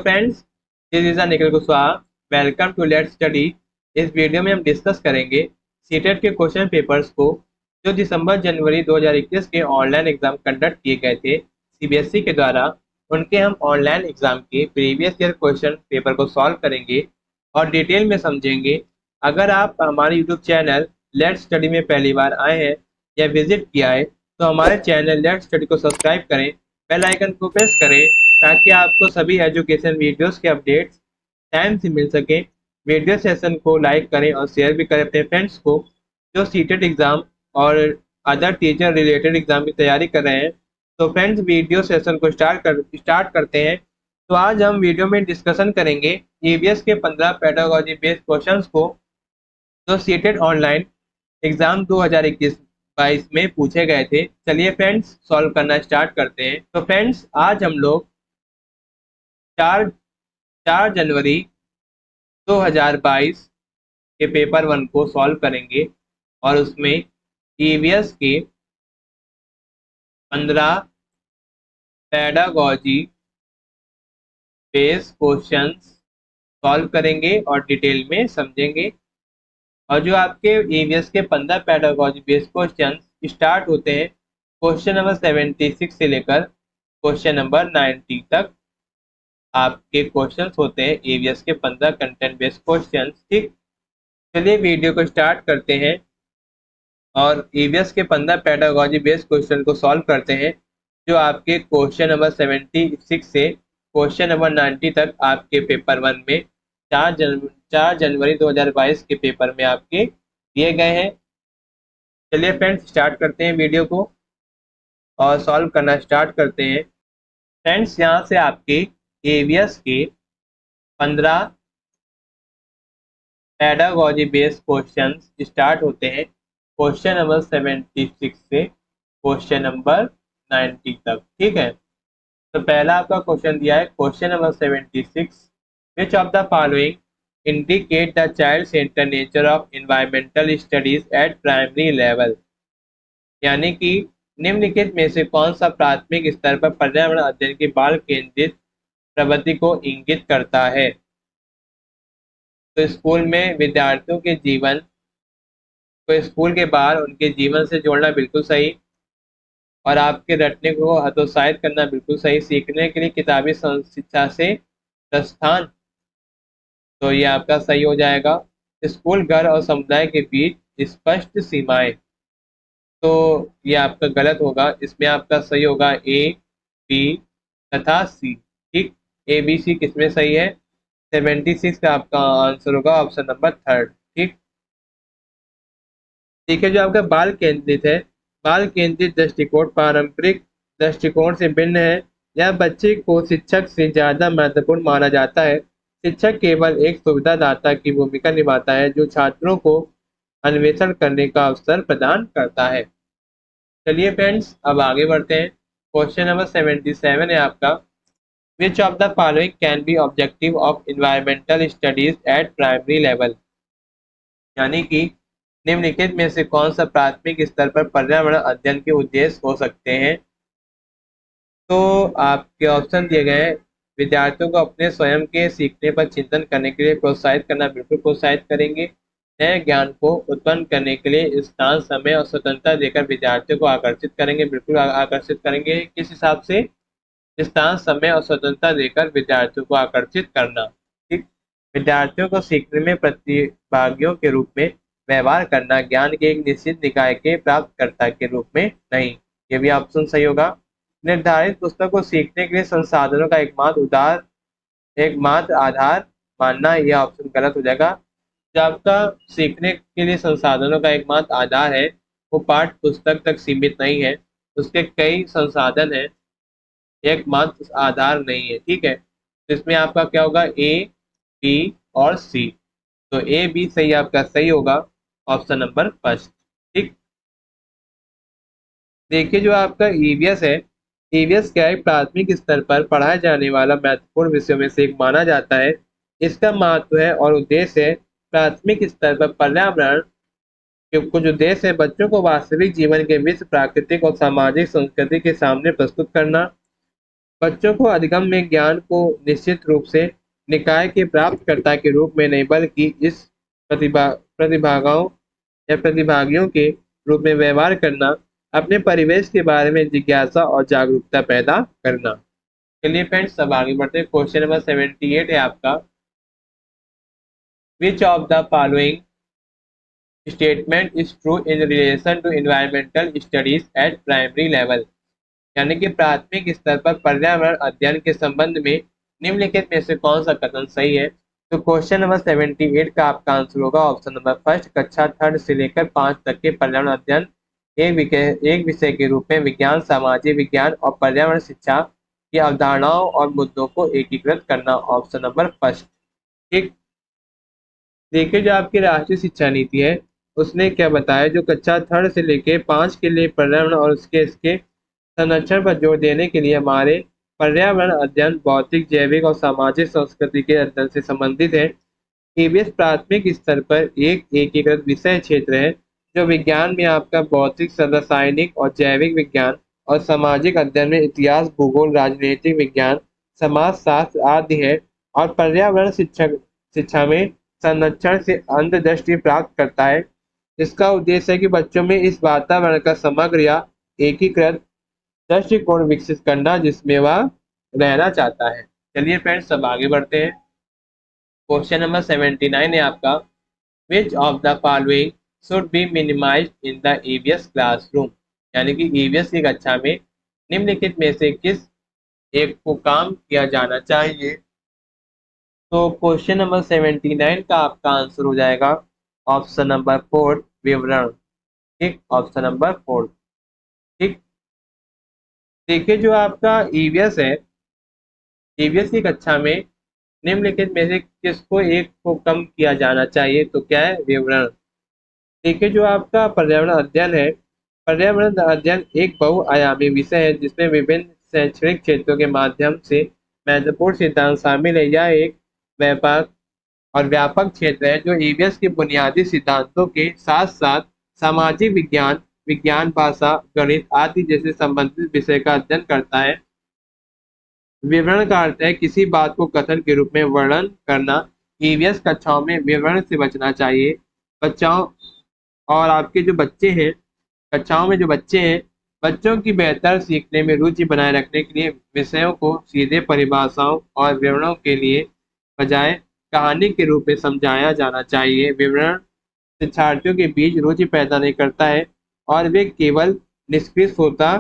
Friends, this is Nikhil Kushwaha. Welcome to let's study. इस video में हम डिस्कस करेंगे सीटेट के क्वेश्चन पेपर्स को जो दिसंबर जनवरी 2021 के ऑनलाइन एग्जाम कंडक्ट किए गए थे सीबीएसई के द्वारा। उनके हम ऑनलाइन एग्जाम के प्रीवियस ईयर क्वेश्चन पेपर को सॉल्व करेंगे और डिटेल में समझेंगे। अगर आप हमारे यूट्यूब चैनल लेट्स स्टडी में पहली बार आए हैं या विजिट किया है तो हमारे चैनल लेट्स स्टडी को सब्सक्राइब करें, बेल आइकन को प्रेस करें ताकि आपको सभी एजुकेशन वीडियोस के अपडेट्स टाइम से मिल सके। वीडियो सेशन को लाइक करें और शेयर भी करें अपने फ्रेंड्स को जो सीटेट एग्जाम और अदर टीचर रिलेटेड एग्जाम की तैयारी कर रहे हैं। तो फ्रेंड्स, वीडियो सेशन को स्टार्ट करते हैं। तो आज हम वीडियो में डिस्कशन करेंगे ईवीएस के 15 पेडागोजी बेस्ड क्वेश्चंस को जो सीटेट ऑनलाइन एग्जाम 2021-22 में पूछे गए थे। चलिए फ्रेंड्स, सॉल्व करना स्टार्ट करते हैं। तो फ्रेंड्स, आज हम लोग 4 जनवरी 2022 के पेपर 1 को सॉल्व करेंगे और उसमें ईवीएस के 15 पेडागोजी बेस्ड क्वेश्चंस सॉल्व करेंगे और डिटेल में समझेंगे। और जो आपके ईवीएस के 15 पेडागोजी बेस्ड क्वेश्चंस स्टार्ट होते हैं क्वेश्चन नंबर 76 से लेकर क्वेश्चन नंबर 90 तक आपके क्वेश्चंस होते हैं ईवीएस के 15 कंटेंट बेस्ड क्वेश्चंस। ठीक, चलिए वीडियो को स्टार्ट करते हैं और ईवीएस के 15 पेडागोजी बेस्ड क्वेश्चन को सॉल्व करते हैं जो आपके क्वेश्चन नंबर 76 से क्वेश्चन नंबर 90 तक आपके पेपर 1 में 4 जनवरी 2022 के पेपर में आपके दिए गए हैं। चलिए फ्रेंड्स, स्टार्ट करते हैं वीडियो को और सॉल्व करना स्टार्ट करते हैं। फ्रेंड्स, यहाँ से आपके ईवीएस के 15 पेडागोजी बेस्ड क्वेश्चंस स्टार्ट होते हैं क्वेश्चन नंबर 76 से क्वेश्चन नंबर 90 तक। ठीक है, तो पहला आपका क्वेश्चन दिया है question number 76, which of the following indicate the child centre nature of environmental studies at primary level. यानी कि निम्नलिखित में से कौन सा प्राथमिक स्तर पर पर्यावरण अध्ययन की बाल केंद्रित प्रवृत्ति को इंगित करता है। तो स्कूल में विद्यार्थियों के जीवन को स्कूल के बाहर उनके जीवन से जोड़ना बिल्कुल सही और आपके रटने को हतोत्साहित करना बिल्कुल सही। सीखने के लिए किताबी शिक्षा से प्रस्थान, तो ये आपका सही हो जाएगा। स्कूल, घर और समुदाय के बीच स्पष्ट सीमाएं, तो ये आपका गलत होगा। इसमें आपका सही होगा ए, बी तथा सी। ठीक, ए बी सी किसमें सही है? 76 का आपका आंसर होगा ऑप्शन नंबर 3। ठीक, देखिए जो आपका बाल केंद्रित है, बाल केंद्रित दृष्टिकोण पारंपरिक दृष्टिकोण से भिन्न है। यह बच्चे को शिक्षक से ज्यादा महत्वपूर्ण माना जाता है। शिक्षक केवल एक सुविधादाता की भूमिका निभाता है जो छात्रों को अन्वेषण करने का अवसर प्रदान करता है। चलिए फ्रेंड्स, अब आगे बढ़ते हैं। क्वेश्चन नंबर 77 है आपका, which of the following can be objective of environmental studies at primary level. यानी कि निम्नलिखित में से कौन सा प्राथमिक स्तर पर पर्यावरण अध्ययन के उद्देश्य हो सकते हैं। तो आपके ऑप्शन दिए गए हैं, विद्यार्थियों को अपने स्वयं के सीखने पर चिंतन करने के लिए प्रोत्साहित करना, बिल्कुल प्रोत्साहित करेंगे। नए ज्ञान को उत्पन्न करने के लिए स्थान, समय और स्वतंत्रता देकर विद्यार्थियों को आकर्षित करेंगे, बिल्कुल आकर्षित करेंगे। किस हिसाब से? स्थान, समय और स्वतंत्रता देकर विद्यार्थियों को आकर्षित करना। ठीक, विद्यार्थियों को सीखने में प्रतिभागियों के रूप में व्यवहार करना, ज्ञान के एक निश्चित निकाय के प्राप्तकर्ता के रूप में नहीं। ये भी ऑप्शन सही होगा। निर्धारित पुस्तक को सीखने के लिए संसाधनों का एकमात्र आधार मानना, यह ऑप्शन गलत हो जाएगा। जब आपका सीखने के लिए संसाधनों का एकमात्र आधार है वो पाठ्य पुस्तक तक सीमित नहीं है, उसके कई संसाधन हैं, एकमात्र आधार नहीं है। ठीक है, तो इसमें आपका क्या होगा? ए, बी और सी। तो ए बी सही आपका सही होगा ऑप्शन नंबर 1। ठीक, देखिए जो आपका ईवीएस है, ईवीएस क्या है? प्राथमिक स्तर पर पढ़ाए जाने वाला महत्वपूर्ण विषयों में से एक माना जाता है। इसका महत्व है और उद्देश्य है प्राथमिक स्तर पर पर्यावरण के कुछ उद्देश्य है बच्चों को वास्तविक जीवन के विश्व, प्राकृतिक और सामाजिक संस्कृति के सामने प्रस्तुत करना, बच्चों को अधिगम में ज्ञान को निश्चित रूप से निकाय के प्राप्तकर्ता के रूप में नहीं बल्कि इस प्रतिभागाओं या प्रतिभागियों के रूप में व्यवहार करना, अपने परिवेश के बारे में जिज्ञासा और जागरूकता पैदा करना। चलिए फ्रेंड्स, सब आगे बढ़ते हैं। क्वेश्चन नंबर 78 है आपका, which of the following statement is true in relation to environmental studies at primary level. यानी कि प्राथमिक स्तर पर पर्यावरण अध्ययन के संबंध में निम्नलिखित में से कौन सा कथन सही है। तो क्वेश्चन नंबर 78 का आपका आंसर होगा ऑप्शन नंबर फर्स्ट, कक्षा 3 से लेकर 5 तक के पर्यावरण अध्ययन एक विषय के रूप में विज्ञान, सामाजिक विज्ञान और पर्यावरण शिक्षा की अवधारणाओं और मुद्दों को एकीकृत करना, ऑप्शन नंबर फर्स्ट। ठीक, देखिए जो आपकी राष्ट्रीय शिक्षा नीति है उसने क्या बताया, जो कक्षा 3 से लेकर 5 के लिए पर्यावरण और उसके इसके संरक्षण पर जोर देने के लिए हमारे पर्यावरण अध्ययन भौतिक, जैविक और सामाजिक संस्कृति के अध्ययन से संबंधित है। ईवीएस प्राथमिक स्तर पर एक एकीकृत विषय क्षेत्र है जो विज्ञान में आपका भौतिक, रासायनिक और जैविक विज्ञान और सामाजिक अध्ययन में इतिहास, भूगोल, राजनीतिक विज्ञान, समाज शास्त्र आदि है, और पर्यावरण शिक्षा में संरक्षण से अंतर्दृष्टि प्राप्त करता है। इसका उद्देश्य है कि बच्चों में इस वातावरण का समग्र या एकीकृत दृष्टिकोण विकसित करना जिसमें वह रहना चाहता है। चलिए फ्रेंड्स, सब आगे बढ़ते हैं। क्वेश्चन नंबर 79 है आपका, which of the following should be minimised in the EVS classroom. यानी कि ईवीएस की कक्षा में निम्नलिखित में से किस एक को काम किया जाना चाहिए। तो क्वेश्चन नंबर 79 का आपका आंसर हो जाएगा ऑप्शन नंबर 4, विवरण। ठीक, ऑप्शन नंबर 4। ठीक, देखिए जो आपका ईवीएस है, ईवीएस की कक्षा में निम्नलिखित में से किसको एक को कम किया जाना चाहिए, तो क्या है, विवरण। देखिए जो आपका पर्यावरण अध्ययन है, पर्यावरण अध्ययन एक बहुआयामी विषय है जिसमें विभिन्न शैक्षणिक क्षेत्रों के माध्यम से महत्वपूर्ण सिद्धांत शामिल है। यह एक व्यापक और व्यापक क्षेत्र है जो ईवीएस के बुनियादी सिद्धांतों के साथ साथ सामाजिक विज्ञान, विज्ञान भाषा, गणित आदि जैसे संबंधित विषय का अध्ययन करता है। विवरण का अर्थ है किसी बात को कथन के रूप में वर्णन करना। ईवीएस कक्षाओं में विवरण से बचना चाहिए। बच्चों और आपके जो बच्चे हैं, कक्षाओं में जो बच्चे हैं, बच्चों की बेहतर सीखने में रुचि बनाए रखने के लिए विषयों को सीधे परिभाषाओं और विवरणों के लिए बजाय कहानी के रूप में समझाया जाना चाहिए। विवरण शिक्षार्थियों के बीच रुचि पैदा नहीं करता है और वे केवल निष्क्रिय श्रोता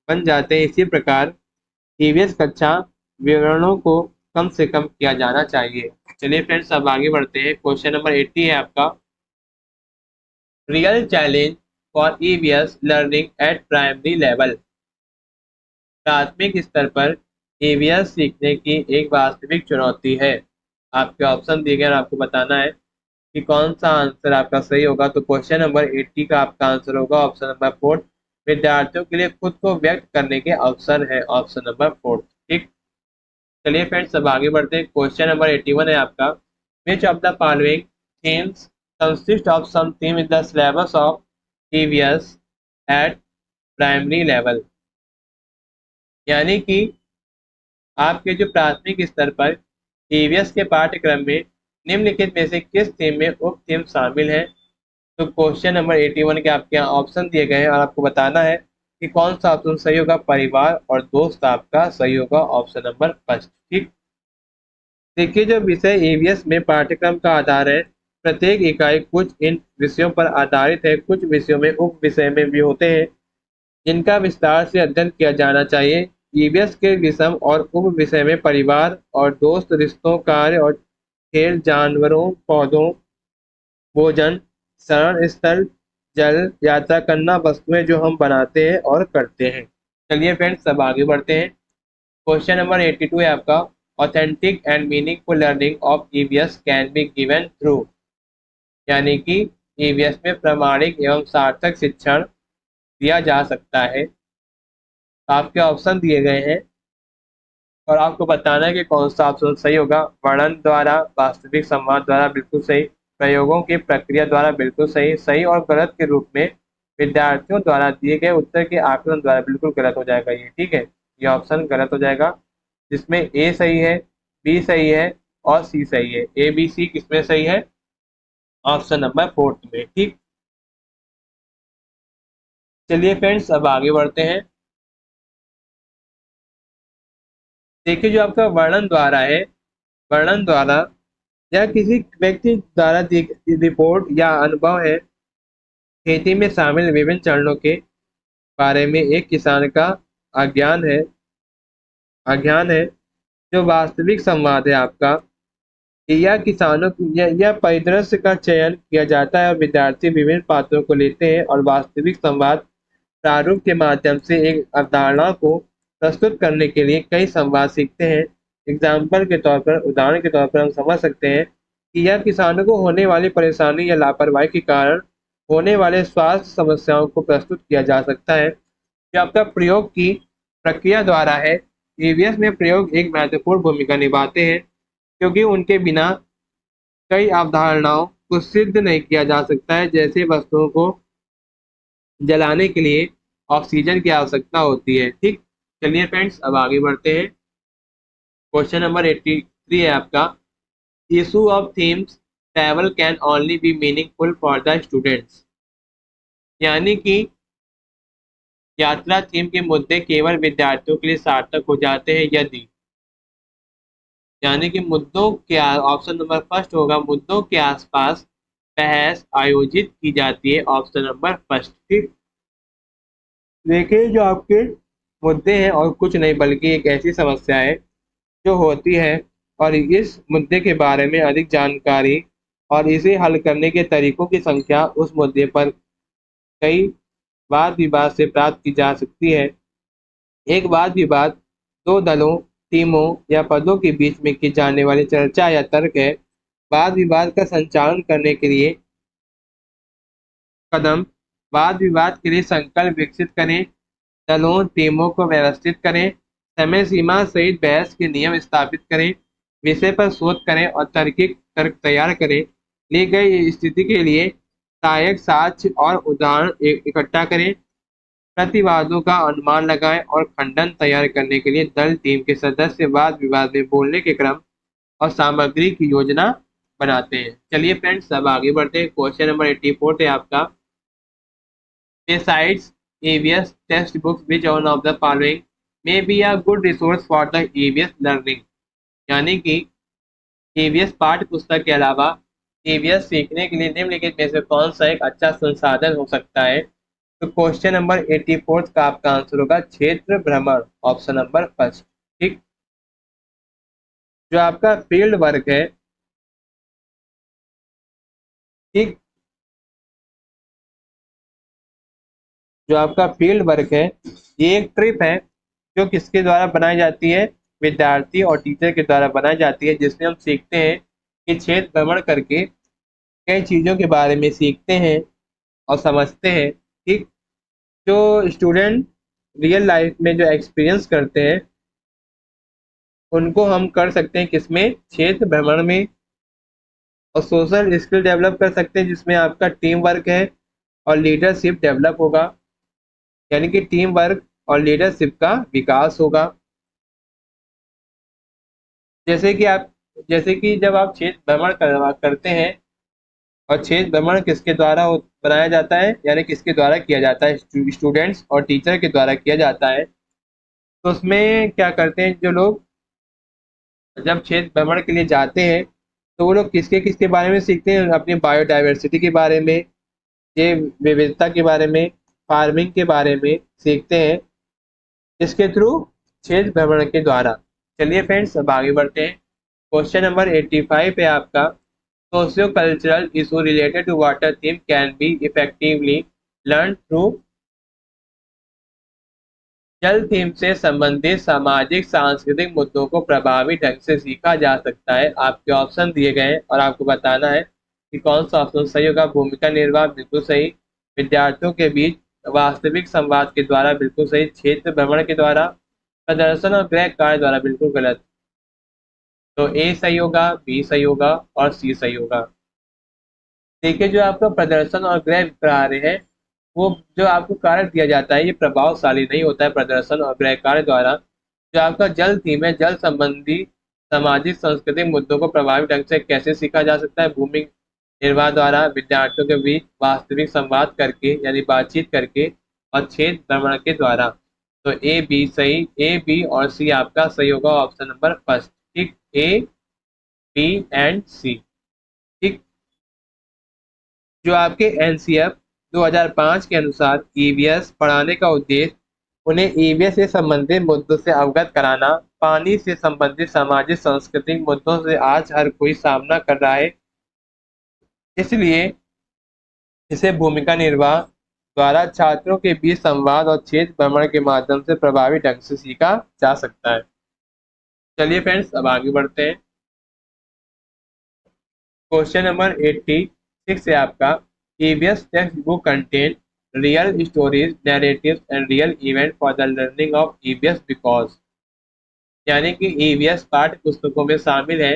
बन जाते हैं। इसी प्रकार ईवीएस कक्षा विवरणों को कम से कम किया जाना चाहिए। चलिए फ्रेंड्स, अब आगे बढ़ते हैं। क्वेश्चन नंबर 80 है आपका, real challenge for EVS learning at primary level. प्राथमिक स्तर पर ईवीएस सीखने की एक वास्तविक चुनौती है। आपके ऑप्शन दिए गए और आपको बताना है कि कौन सा आंसर आपका सही होगा। तो क्वेश्चन नंबर 80 का आपका आंसर होगा ऑप्शन नंबर 4, विद्यार्थियों के लिए खुद को व्यक्त करने के अवसर है, ऑप्शन नंबर 4। ठीक, चलिए फ्रेंड्स, अब आगे बढ़ते हैं। क्वेश्चन नंबर 81 है आपका, which of the following themes consist of some theme in the syllabus of EVS at primary level. यानी कि आपके जो प्राथमिक स्तर पर ईवीएस के पाठ्यक्रम में निम्नलिखित में से किस थीम में उप थीम शामिल है। तो क्वेश्चन नंबर 81 के आपके यहाँ ऑप्शन दिए गए हैं और आपको बताना है कि कौन सा ऑप्शन सही होगा। परिवार और दोस्त आपका सही होगा, ऑप्शन नंबर फर्स्ट। ठीक, देखिए जो विषय ईवीएस में पाठ्यक्रम का आधार है, प्रत्येक इकाई कुछ इन विषयों पर आधारित है। कुछ विषयों में उप विषय में भी होते हैं जिनका विस्तार से अध्ययन किया जाना चाहिए। ईवीएस के विषम और उप विषय में परिवार और दोस्त, रिश्तों, कार्य और खेल, जानवरों, पौधों, भोजन, शरण स्थल, जल, यात्रा करना, वस्तुएं जो हम बनाते हैं और करते हैं। चलिए फ्रेंड्स, सब आगे बढ़ते हैं। क्वेश्चन नंबर 82 है आपका, authentic and meaningful learning of EVS can be given through. यानी कि ईवीएस में प्रामाणिक एवं सार्थक शिक्षण दिया जा सकता है। आपके ऑप्शन दिए गए हैं और आपको बताना है कि कौन सा ऑप्शन सही होगा। वर्णन द्वारा, वास्तविक संवाद द्वारा, बिल्कुल सही। प्रयोगों की प्रक्रिया द्वारा, बिल्कुल सही। सही और गलत के रूप में विद्यार्थियों द्वारा दिए गए उत्तर के आकलन द्वारा, बिल्कुल गलत हो जाएगा ये। ठीक है, ये ऑप्शन गलत हो जाएगा। जिसमें ए सही है, बी सही है और सी सही है। ए बी सी किसमें सही है? ऑप्शन नंबर फोर्थ में। ठीक, चलिए फ्रेंड्स अब आगे बढ़ते हैं। देखिए जो आपका वर्णन द्वारा है, वर्णन द्वारा या किसी व्यक्ति द्वारा रिपोर्ट या अनुभव है, खेती में शामिल विभिन्न चरणों के बारे में एक किसान का अज्ञान है, अज्ञान है। जो वास्तविक संवाद है आपका, या किसानों या परिदृश्य का चयन किया जाता है और विद्यार्थी विभिन्न पात्रों को लेते हैं और वास्तविक संवाद प्रारूप के माध्यम से एक अवधारणा को प्रस्तुत करने के लिए कई संवाद सीखते हैं। एग्जाम्पल के तौर पर, उदाहरण के तौर पर हम समझ सकते हैं कि यह किसानों को होने वाली परेशानी या लापरवाही के कारण होने वाले स्वास्थ्य समस्याओं को प्रस्तुत किया जा सकता है। जो आपका प्रयोग की प्रक्रिया द्वारा है, ईवीएस में प्रयोग एक महत्वपूर्ण भूमिका निभाते हैं क्योंकि उनके बिना कई अवधारणाओं को सिद्ध नहीं किया जा सकता है, जैसे वस्तुओं को जलाने के लिए ऑक्सीजन की आवश्यकता होती है। ठीक, चलिए फ्रेंड्स अब आगे बढ़ते हैं। क्वेश्चन नंबर 83 है आपका, issue of themes travel can only B meaningful for the students. यानी कि यात्रा थीम के मुद्दे केवल विद्यार्थियों के लिए सार्थक हो जाते हैं यदि, यानी कि मुद्दों के, ऑप्शन नंबर फर्स्ट होगा, मुद्दों के आसपास बहस आयोजित की जाती है। Option number first. ठीक, देखिए जो आपके मुद्दे हैं और कुछ नहीं बल्कि एक ऐसी समस्या है जो होती है और इस मुद्दे के बारे में अधिक जानकारी और इसे हल करने के तरीकों की संख्या उस मुद्दे पर कई वाद विवाद से प्राप्त की जा सकती है। एक वाद विवाद दो दलों, टीमों या पदों के बीच में की जाने वाली चर्चा या तर्क है। वाद विवाद का संचालन करने के लिए कदम, वाद विवाद के लिए संकल्प विकसित करें, दलों टीमों को व्यवस्थित करें, समय सीमा सहित बहस के नियम स्थापित करें, विषय पर शोध करें और तार्किक तर्क तैयार करें, ली गई स्थिति के लिए सहायक साक्ष्य और उदाहरण इकट्ठा करें, प्रतिवादों का अनुमान लगाएं और खंडन तैयार करने के लिए दल टीम के सदस्य वाद विवाद में बोलने के क्रम और सामग्री की योजना बनाते हैं। चलिए फ्रेंड्स अब आगे बढ़ते हैं। क्वेश्चन नंबर 84 है आपका, besides EVS textbooks which one of the following may be a good resource for the EVS learning। यानी कि EVS पाठ्य पुस्तक के अलावा EVS सीखने के लिए निम्नलिखित में से कौन सा एक अच्छा संसाधन हो सकता है? तो क्वेश्चन नंबर 84 का आपका आंसर होगा क्षेत्र भ्रमण। Option number first. ठीक, जो आपका फील्ड वर्क है, ठीक, जो आपका फील्ड वर्क है ये एक ट्रिप है जो किसके द्वारा बनाई जाती है? विद्यार्थी और टीचर के द्वारा बनाई जाती है, जिसमें हम सीखते हैं कि क्षेत्र भ्रमण करके कई चीज़ों के बारे में सीखते हैं और समझते हैं। ठीक, जो स्टूडेंट रियल लाइफ में जो एक्सपीरियंस करते हैं उनको हम कर सकते हैं किसमें? क्षेत्र भ्रमण में। और सोशल स्किल डेवलप कर सकते हैं जिसमें आपका टीम वर्क है और लीडरशिप डेवलप होगा, यानी कि टीम वर्क और लीडरशिप का विकास होगा। जैसे कि जब आप क्षेत्र भ्रमण करते हैं, और क्षेत्र भ्रमण किसके द्वारा बनाया जाता है, यानी किसके द्वारा किया जाता है? स्टूडेंट्स और टीचर के द्वारा किया जाता है। तो उसमें क्या करते हैं जो लोग जब क्षेत्र भ्रमण के लिए जाते हैं तो वो लोग किसके किसके बारे में सीखते हैं? अपनी बायोडाइवर्सिटी के बारे में, ये विविधता के बारे में, फार्मिंग के बारे में सीखते हैं इसके थ्रू, क्षेत्र भ्रमण के द्वारा। चलिए फ्रेंड्स अब आगे बढ़ते हैं। क्वेश्चन नंबर 85 है आपका, socio cultural issue related to water theme can be effectively learn through. जल थीम से संबंधित सामाजिक सांस्कृतिक मुद्दों को प्रभावी ढंग से सीखा जा सकता है। आपके ऑप्शन दिए गए हैं और आपको बताना है कि कौन सा ऑप्शन सही होगा। भूमिका निर्वाह बिल्कुल सही, विद्यार्थियों के बीच वास्तविक संवाद के द्वारा बिल्कुल सही, क्षेत्र भ्रमण के द्वारा, प्रदर्शन और गृह कार्य द्वारा बिल्कुल गलत। तो ए सही होगा, बी सही होगा और सी सही होगा। देखिए जो आपका प्रदर्शन और गृह कार्य है, वो जो आपको कार्य दिया जाता है ये प्रभावशाली नहीं होता है प्रदर्शन और गृह कार्य द्वारा। जो आपका जल थीम है, जल संबंधी सामाजिक सांस्कृतिक मुद्दों को प्रभावी ढंग से कैसे सीखा जा सकता है? भूमि निर्वाह द्वारा, विद्यार्थियों के बीच वास्तविक संवाद करके यानी बातचीत करके, और क्षेत्र भ्रमण के द्वारा। तो ए बी सही, ए बी और सी आपका सही होगा ऑप्शन नंबर फर्स्ट। ठीक, ए बी एंड सी। ठीक। जो आपके एनसीएफ 2005 के अनुसार ईवीएस पढ़ाने का उद्देश्य उन्हें ईवीएस से संबंधित मुद्दों से अवगत कराना, पानी से संबंधित सामाजिक सांस्कृतिक मुद्दों से आज हर कोई सामना कर रहा है, इसलिए इसे भूमिका निर्वाह द्वारा छात्रों के बीच संवाद और क्षेत्र भ्रमण के माध्यम से प्रभावी ढंग से सीखा जा सकता है। चलिए फ्रेंड्स, अब आगे बढ़ते हैं। क्वेश्चन नंबर 86 है आपका, EVS text book contain real stories, narratives and real event for the learning of EVS because. यानी कि ईवीएस पाठ्य पुस्तकों में शामिल है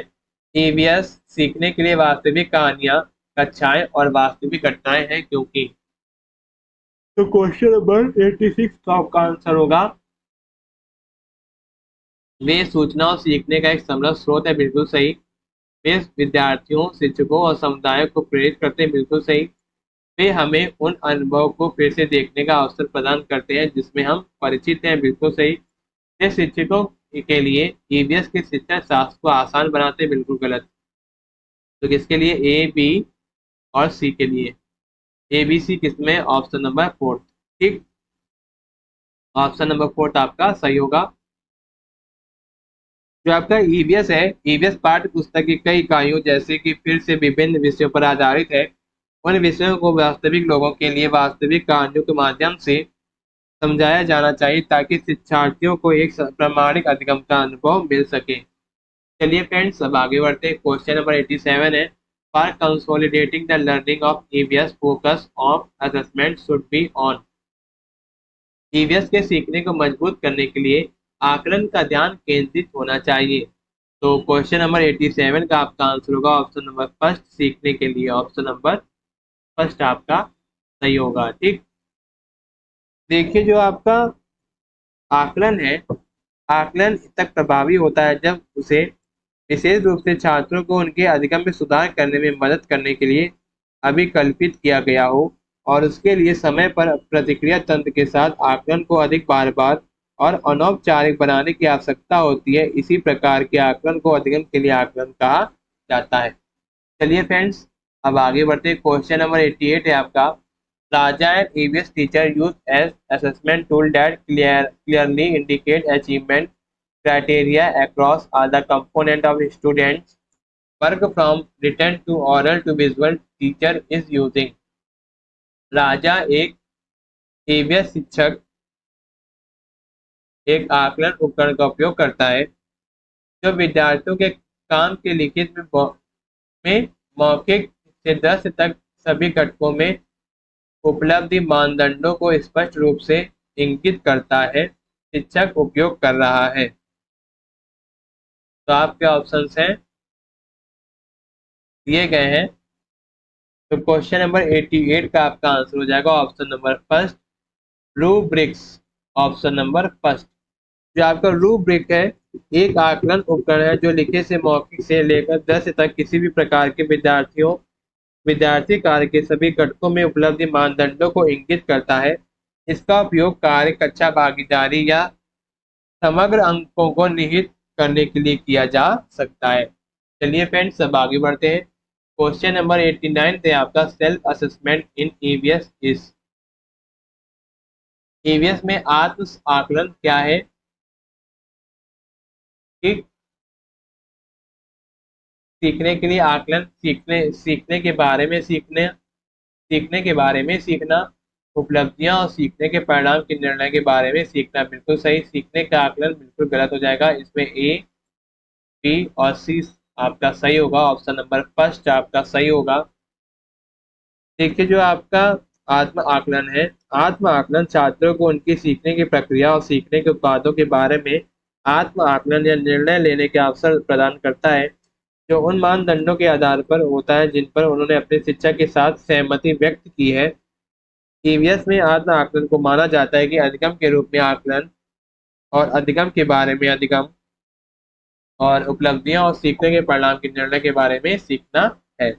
ईवीएस सीखने के लिए वास्तविक कहानियां, कक्षाएं और वास्तविक घटनाएं हैं क्योंकि। तो क्वेश्चन नंबर 86 का आपका आंसर होगा वे सूचना और सीखने का एक समृद्ध स्रोत है, बिल्कुल सही। वे विद्यार्थियों, शिक्षकों और समुदाय को प्रेरित करते हैं, बिल्कुल सही। वे हमें उन अनुभवों को फिर से देखने का अवसर प्रदान करते हैं जिसमें हम परिचित हैं, बिल्कुल सही। वे शिक्षकों के लिए ईवीएस के शिक्षण शास्त्र को आसान बनाते हैं, बिल्कुल गलत। तो किसके लिए? ए बी और सी के लिए। ए बी सी किसमें? Option number fourth. ठीक, ऑप्शन नंबर फोर्थ आपका सही होगा। जो आपका ईवीएस है, ईवीएस पाठ्य पुस्तक की कई इकाइयों जैसे कि फिर से विभिन्न विषयों पर आधारित है। उन विषयों को वास्तविक लोगों के लिए वास्तविक कहानियों के माध्यम से समझाया जाना चाहिए ताकि शिक्षार्थियों को एक प्रामाणिक अधिगम का अनुभव मिल सके। चलिए फ्रेंड्स, अब आगे बढ़ते हैं। क्वेश्चन नंबर 87 है, for consolidating the learning of EVS focus of assessment should be on. EVS के सीखने को मजबूत करने के लिए आकलन का ध्यान केंद्रित होना चाहिए। तो क्वेश्चन नंबर 87 का आपका आंसर होगा ऑप्शन नंबर फर्स्ट, सीखने के लिए। ऑप्शन नंबर फर्स्ट आपका सही होगा। ठीक, देखिए जो आपका आकलन है, आकलन तक प्रभावी होता है जब उसे विशेष रूप से छात्रों को उनके अधिगम में सुधार करने में मदद करने के लिए अभिकल्पित किया गया हो और उसके लिए समय पर प्रतिक्रिया तंत्र के साथ आकलन को अधिक बार बार और अनौपचारिक बनाने की आवश्यकता होती है। इसी प्रकार के आकलन को अधिगम के लिए आकलन कहा जाता है। चलिए फ्रेंड्स, अब आगे बढ़ते हैं। क्वेश्चन नंबर 88 है आपका, Raja and EVS teacher use as assessment tool that clearly indicate achievement criteria across all the component of students work from written to oral to visual teacher is using। राजा एक EVS शिक्षक एक आकलन उपकरण का उपयोग करता है जो विद्यार्थियों के काम के लिखित में मौखिक से दृश्य तक सभी घटकों में उपलब्धि मानदंडों को स्पष्ट रूप से इंगित करता है। शिक्षक उपयोग कर रहा है। तो आपके ऑप्शंस हैं दिए गए हैं। तो क्वेश्चन नंबर 88 का आपका आंसर हो जाएगा option number first, rubrics. Option number first. जो आपका रूब्रिक है, एक आकलन उपकरण है जो लिखे से मौखिक से लेकर दृश्य तक किसी भी प्रकार के विद्यार्थी कार्य के सभी घटकों में उपलब्ध मानदंडों को इंगित करता है। इसका उपयोग कार्य, कक्षा भागीदारी या समग्र अंकों को निहित करने के लिए किया जा सकता है। चलिए फ्रेंड्स, अब आगे बढ़ते हैं। क्वेश्चन नंबर 89 है आपका, self assessment in EVS is. EVS में आत्म आकलन क्या है? ठीक, सीखने के लिए आकलन, सीखने के बारे में सीखने के बारे में सीखना, उपलब्धियां और सीखने के परिणाम के निर्णय के बारे में सीखना, बिल्कुल सही। सीखने का आकलन बिल्कुल गलत हो जाएगा। इसमें ए बी और सी आपका सही होगा। ऑप्शन नंबर फर्स्ट आपका सही होगा। देखिए जो आपका आत्म आकलन है, आत्म आकलन छात्रों को उनकी सीखने की प्रक्रिया और सीखने के उत्पादों के बारे में आत्म आकलन या निर्णय लेने के अवसर प्रदान करता है जो उन मानदंडों के आधार पर होता है जिन पर उन्होंने अपने शिक्षक के साथ सहमति व्यक्त की है। ईवीएस में आत्म आकलन को माना जाता है कि अधिगम के रूप में आकलन और अधिगम के बारे में अधिगम और उपलब्धियां और सीखने के परिणाम के निर्णय के बारे में सीखना है।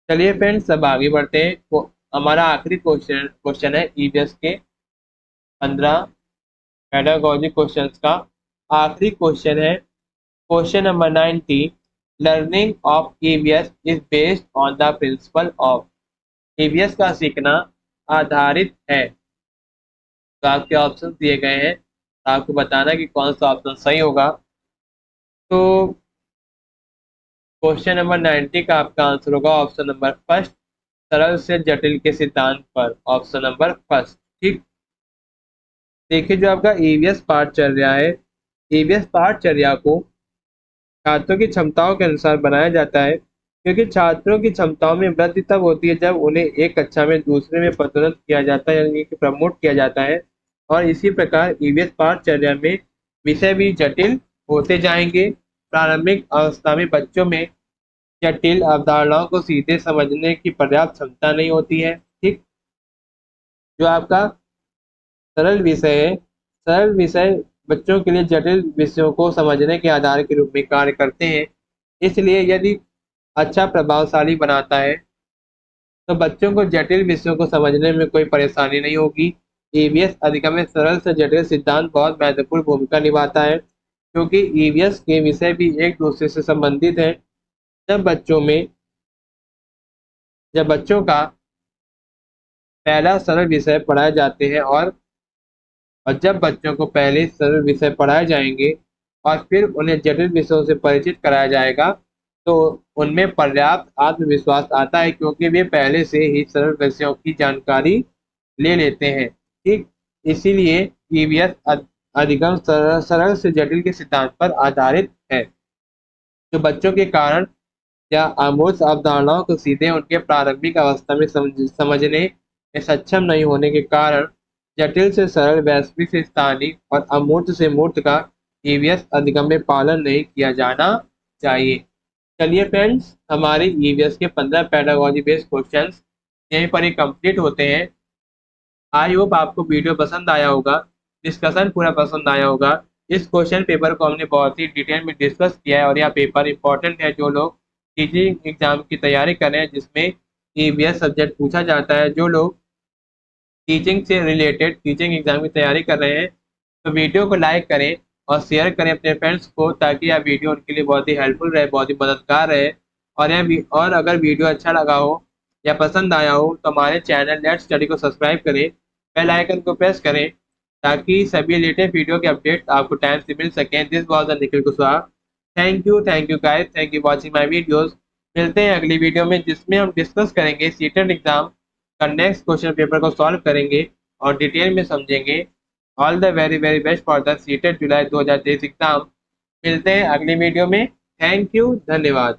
चलिए फ्रेंड्स, अब आगे बढ़ते हैं। हमारा आखिरी क्वेश्चन क्वेश्चन है ईवीएस के 15 पेडागोजी क्वेश्चंस का आखिरी क्वेश्चन है। Question number 90। Learning of EVS is based on the principle of. EVS का सीखना आधारित है। तो आपके ऑप्शन दिए गए हैं, आपको बताना कि कौन सा ऑप्शन सही होगा। तो क्वेश्चन नंबर 90 का आपका आंसर होगा ऑप्शन नंबर फर्स्ट, सरल से जटिल के सिद्धांत पर। ऑप्शन नंबर फर्स्ट, ठीक। देखिए, जो आपका ईवीएस पाठचर्या है, ईवीएस पाठचर्या को छात्रों की क्षमताओं के अनुसार बनाया जाता है, क्योंकि छात्रों की क्षमताओं में वृद्धि तब होती है जब उन्हें एक कक्षा में दूसरे में पदोन्नत किया जाता है, यानी कि प्रमोट किया जाता है। और इसी प्रकार ईवीएस पाठचर्या में विषय भी जटिल होते जाएंगे। प्रारंभिक अवस्था में बच्चों में जटिल अवधारणाओं को सीधे समझने की पर्याप्त क्षमता नहीं होती है, ठीक। जो आपका सरल विषय है, सरल विषय बच्चों के लिए जटिल विषयों को समझने के आधार के रूप में कार्य करते हैं। इसलिए यदि अच्छा प्रभावशाली बनाता है तो बच्चों को जटिल विषयों को समझने में कोई परेशानी नहीं होगी। ईवीएस अधिगम में सरल से जटिल सिद्धांत बहुत महत्वपूर्ण भूमिका निभाता है, क्योंकि ईवीएस के विषय भी एक दूसरे से संबंधित हैं। जब बच्चों में जब बच्चों का पहला सरल विषय पढ़ाए जाते हैं और जब बच्चों को पहले सरल विषय पढ़ाए जाएंगे और फिर उन्हें जटिल विषयों से परिचित कराया जाएगा, तो उनमें पर्याप्त आत्मविश्वास आता है, क्योंकि वे पहले से ही सरल विषयों की जानकारी ले लेते हैं, ठीक। इसीलिए ईवीएस अधिगम सरल से जटिल के सिद्धांत पर आधारित है, जो बच्चों के कारण या अमूर्त अवधारणाओं को सीधे उनके प्रारंभिक अवस्था में समझने में सक्षम नहीं होने के कारण जटिल से सरल, वैश्विक से स्थानीय और अमूर्त से मूर्त का ईवीएस अधिगम में पालन नहीं किया जाना चाहिए। चलिए फ्रेंड्स, हमारे ईवीएस के 15 पेडागोजी बेस्ड क्वेश्चंस यहीं पर ही कंप्लीट होते हैं। आई होप आपको वीडियो पसंद आया होगा, डिस्कशन पूरा पसंद आया होगा। इस क्वेश्चन पेपर को हमने बहुत ही डिटेल में डिस्कस किया है और यह पेपर इंपॉर्टेंट है जो लोग टीचिंग एग्जाम की तैयारी कर रहे हैं, जिसमें ईवीएस सब्जेक्ट पूछा जाता है। जो लोग टीचिंग से रिलेटेड टीचिंग एग्जाम की तैयारी कर रहे हैं, तो वीडियो को लाइक करें और शेयर करें अपने फ्रेंड्स को, ताकि यह वीडियो उनके लिए बहुत ही हेल्पफुल रहे, बहुत ही मददगार रहे। और अगर वीडियो अच्छा लगा हो या पसंद आया हो तो हमारे चैनल लेट्स स्टडी को सब्सक्राइब करें, बेल आइकन को प्रेस करें, ताकि सभी लेटेस्ट वीडियो के अपडेट आपको टाइम से मिल सकें। This was the Nikhil Kushwaha. Thank you guys, thank you watching my videos. मिलते हैं अगली वीडियो में, जिसमें हम डिस्कस करेंगे सीटेट एग्जाम का नेक्स्ट क्वेश्चन पेपर को सॉल्व करेंगे और डिटेल में समझेंगे। All the very very best for the CTET July 2023 exam. मिलते हैं अगली वीडियो में। थैंक यू, धन्यवाद।